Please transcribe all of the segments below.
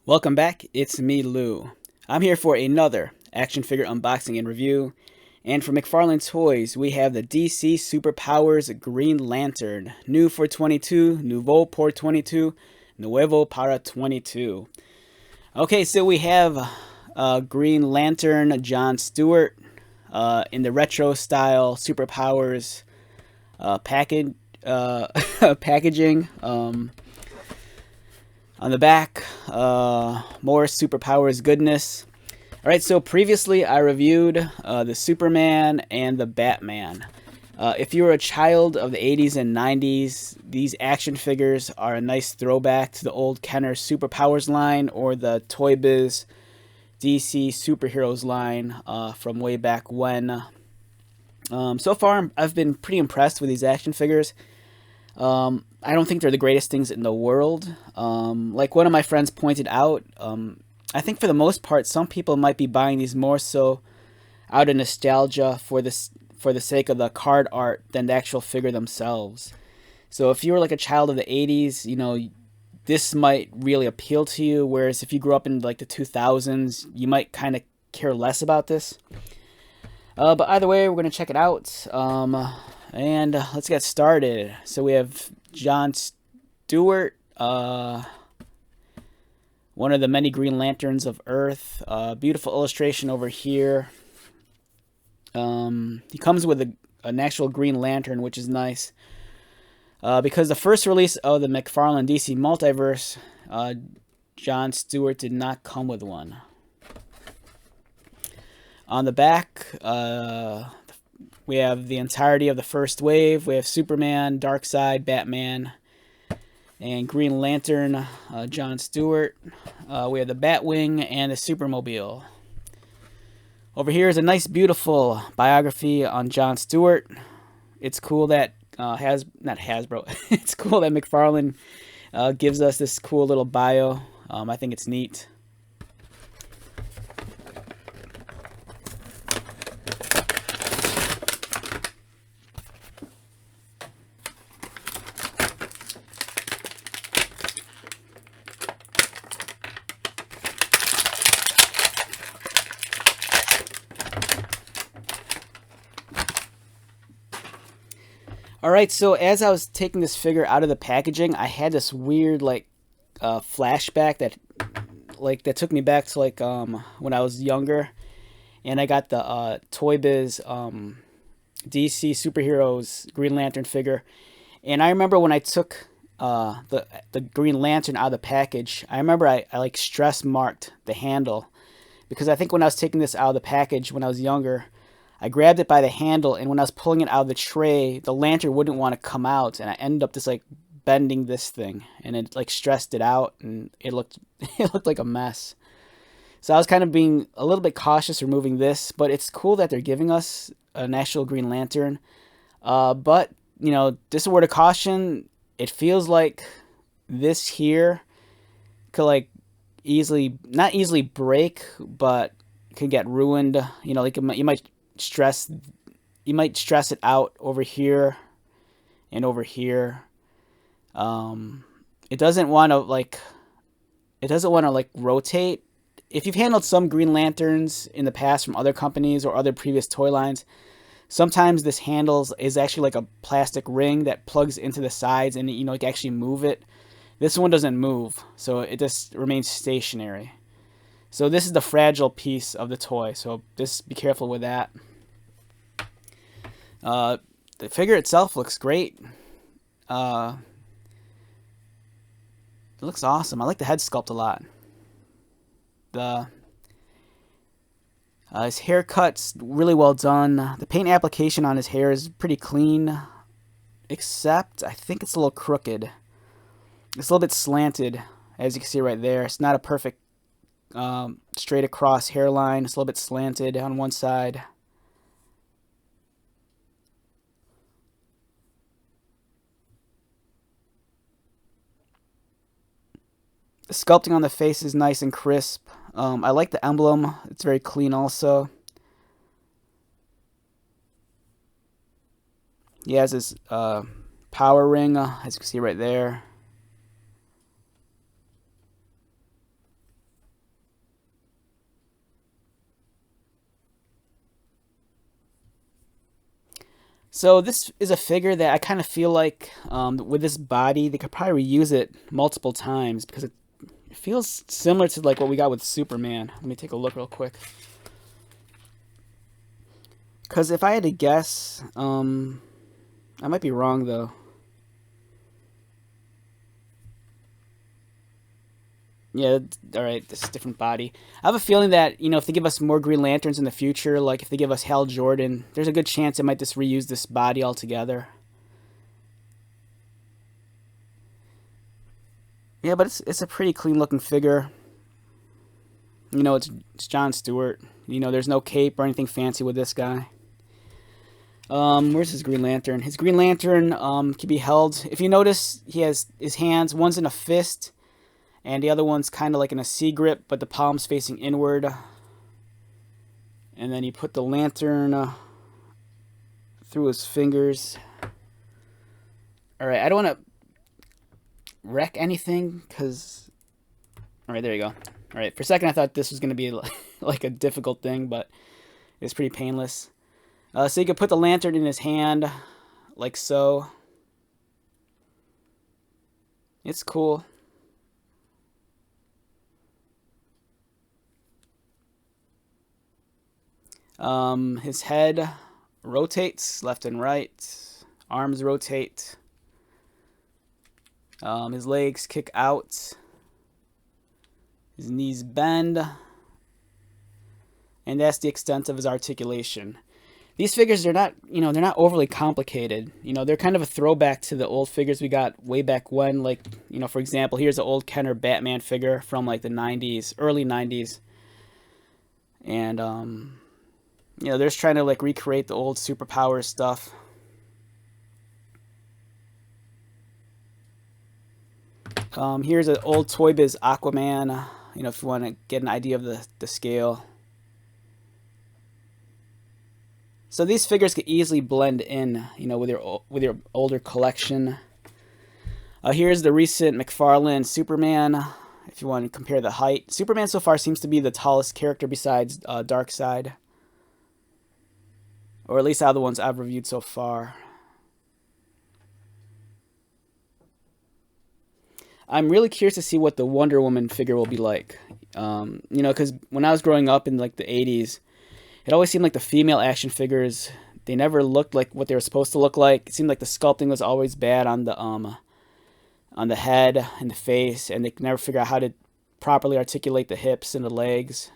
Welcome back, it's me, Lou. I'm here for another action figure unboxing and review. And for McFarlane Toys, we have the DC Superpowers Green Lantern. New for 22, Nouveau por 22, Nuevo para 22. Okay, so we have Green Lantern John Stewart in the retro style Superpowers package, packaging. On the back, more Superpowers goodness. Alright, so previously I reviewed the Superman and the Batman. If you were a child of the 80s and 90s, these action figures are a nice throwback to the old Kenner Superpowers line or the Toy Biz DC Superheroes line from way back when. So far, I've been pretty impressed with these action figures. I don't think they're the greatest things in the world. Like one of my friends pointed out, I think for the most part, some people might be buying these more so out of nostalgia for the sake of the card art than the actual figure themselves. So if you were like a child of the 80s, you know, this might really appeal to you, whereas if you grew up in like the 2000s, you might kind of care less about this. But either way, we're going to check it out. And let's get started. So we have John Stewart, one of the many Green Lanterns of Earth. Beautiful illustration over here. He comes with an actual Green Lantern, which is nice. Because the first release of the McFarlane DC Multiverse, John Stewart did not come with one. On the back, we have the entirety of the first wave. We have Superman, Darkseid, Batman, and Green Lantern, John Stewart. We have the Batwing and the Supermobile. Over here is a nice, beautiful biography on John Stewart. It's cool that it's cool that McFarlane gives us this cool little bio. I think it's neat. Alright, so as I was taking this figure out of the packaging, I had this weird flashback that took me back to when I was younger, and I got the Toy Biz DC Superheroes Green Lantern figure, and I remember when I took the Green Lantern out of the package, I remember I like stress marked the handle, because I think when I was taking this out of the package when I was younger, I grabbed it by the handle, and when I was pulling it out of the tray, the lantern wouldn't want to come out, and I ended up just like bending this thing, and it like stressed it out, and it looked like a mess. So I was kind of being a little bit cautious removing this, but it's cool that they're giving us an actual Green Lantern. But you know, just a word of caution: it feels like this here could like not easily break, but could get ruined. You know, like you might stress it out over here and over here. It doesn't want to rotate. If you've handled some Green Lanterns in the past from other companies or other previous toy lines, sometimes this handle is actually like a plastic ring that plugs into the sides, and you know, you can actually move it. This one doesn't move, so it just remains stationary. So this is the fragile piece of the toy, so just be careful with that. The figure itself looks great. It looks awesome. I like the head sculpt a lot. His haircut's really well done. The paint application on his hair is pretty clean, except I think it's a little crooked. It's a little bit slanted, as you can see right there. It's not a perfect straight across hairline. It's a little bit slanted on one side. The sculpting on the face is nice and crisp. I like the emblem. It's very clean also. He has his power ring, as you can see right there. So this is a figure that I kind of feel like with this body, they could probably reuse it multiple times because it feels similar to like what we got with Superman. Let me take a look real quick. Because if I had to guess, I might be wrong though. Yeah, all right, this is a different body. I have a feeling that, if they give us more Green Lanterns in the future, like if they give us Hal Jordan, there's a good chance they might just reuse this body altogether. Yeah, but it's a pretty clean looking figure. It's John Stewart. There's no cape or anything fancy with this guy. Where's his Green Lantern? His Green Lantern can be held. If you notice, he has his hands, one's in a fist, and the other one's kind of like in a C grip, but the palm's facing inward. And then you put the lantern through his fingers. Alright, I don't want to wreck anything, because... Alright, there you go. Alright, for a second I thought this was going to be like a difficult thing, but it's pretty painless. So you can put the lantern in his hand, like so. It's cool. His head rotates left and right. Arms rotate. His legs kick out. His knees bend. And that's the extent of his articulation. These figures, they're not overly complicated. They're kind of a throwback to the old figures we got way back when. Like, for example, here's an old Kenner Batman figure from like the 90s, early 90s. And, they're just trying to like recreate the old superpower stuff. Here's an old Toy Biz Aquaman, if you want to get an idea of the scale. So these figures could easily blend in, with your older collection. Here's the recent McFarlane Superman, if you want to compare the height. Superman so far seems to be the tallest character besides Darkseid. Or at least out of the ones I've reviewed so far. I'm really curious to see what the Wonder Woman figure will be like. Because when I was growing up in like the 80s, it always seemed like the female action figures, they never looked like what they were supposed to look like. It seemed like the sculpting was always bad on the head and the face, and they could never figure out how to properly articulate the hips and the legs.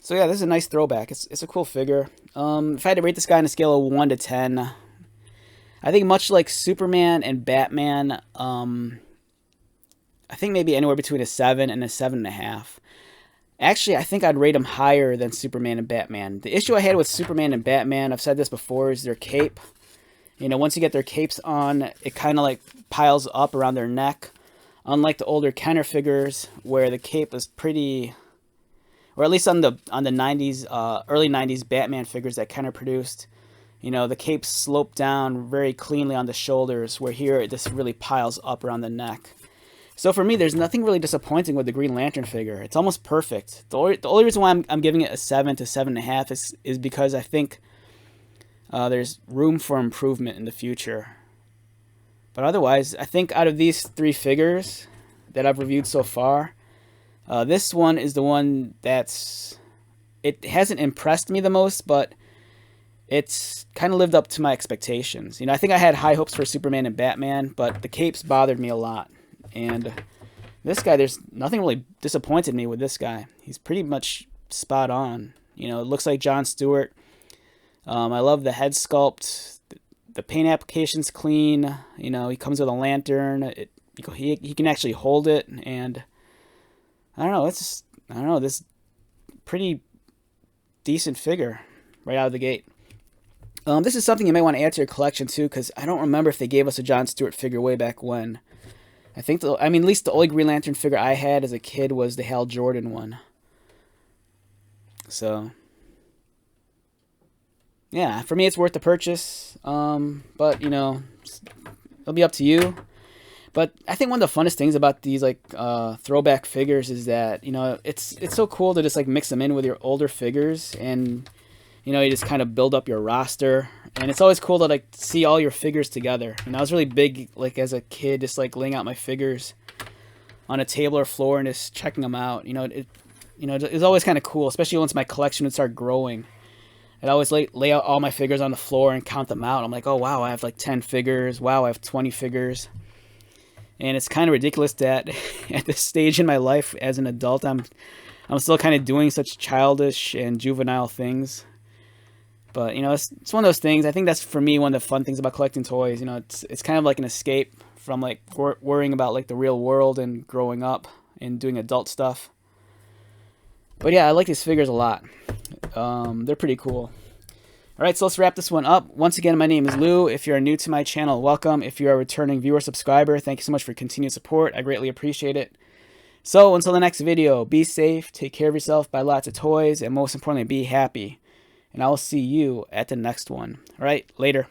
So yeah, this is a nice throwback. It's a cool figure. If I had to rate this guy on a scale of 1 to 10, I think much like Superman and Batman, I think maybe anywhere between a 7 and a 7.5. Actually, I think I'd rate him higher than Superman and Batman. The issue I had with Superman and Batman, I've said this before, is their cape. Once you get their capes on, it kind of like piles up around their neck. Unlike the older Kenner figures, where the cape is pretty, or at least on the 90s, early 90s Batman figures that Kenner produced, the cape sloped down very cleanly on the shoulders, where here this really piles up around the neck. So for me, there's nothing really disappointing with the Green Lantern figure. It's almost perfect. The only reason why I'm giving it a 7 to 7.5 is because I think there's room for improvement in the future. But otherwise, I think out of these 3 figures that I've reviewed so far, this one is the one it hasn't impressed me the most, but it's kind of lived up to my expectations. I think I had high hopes for Superman and Batman, but the capes bothered me a lot. And this guy, there's nothing really disappointed me with this guy. He's pretty much spot on. It looks like John Stewart. I love the head sculpt. The paint application's clean. He comes with a lantern. He can actually hold it. And I don't know. This pretty decent figure right out of the gate. This is something you may want to add to your collection too, because I don't remember if they gave us a John Stewart figure way back when. I think, at least the only Green Lantern figure I had as a kid was the Hal Jordan one. So, yeah, for me it's worth the purchase. But, it'll be up to you. But I think one of the funnest things about these, throwback figures is that, it's so cool to just, mix them in with your older figures. And, You know, you just kind of build up your roster, and it's always cool to like see all your figures together. And I was really big, like as a kid, just like laying out my figures on a table or floor and just checking them out. You know, it's always kind of cool, especially once my collection would start growing. I'd always lay out all my figures on the floor and count them out. I'm like, oh wow, I have like 10 figures. Wow, I have 20 figures. And it's kind of ridiculous that at this stage in my life as an adult, I'm still kind of doing such childish and juvenile things. But, you know, it's one of those things. I think that's, for me, one of the fun things about collecting toys. You know, it's kind of like an escape from, like, worrying about, like, the real world and growing up and doing adult stuff. But, yeah, I like these figures a lot. They're pretty cool. All right, so let's wrap this one up. Once again, my name is Lou. If you're new to my channel, welcome. If you're a returning viewer subscriber, thank you so much for continued support. I greatly appreciate it. So, until the next video, be safe, take care of yourself, buy lots of toys, and most importantly, be happy. And I will see you at the next one. All right, later.